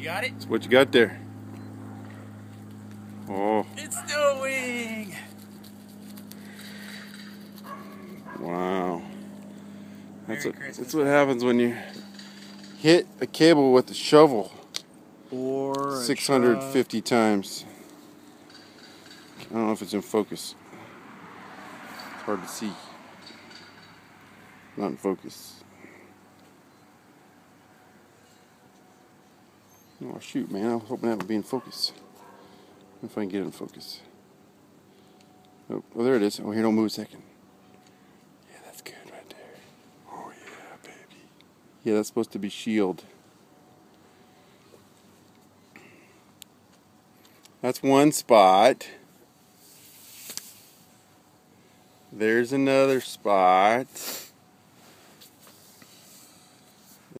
got it? That's what you got there. Oh. It's snowing! Wow. That's what happens when you hit a cable with a shovel. Or 650 times. I don't know if it's in focus. It's hard to see. Not in focus. Oh shoot, man! I was hoping that would be in focus. If I can get it in focus. Oh, there it is. Oh, here, don't move a second. Yeah, that's good right there. Oh yeah, baby. Yeah, that's supposed to be shield. That's one spot. There's another spot.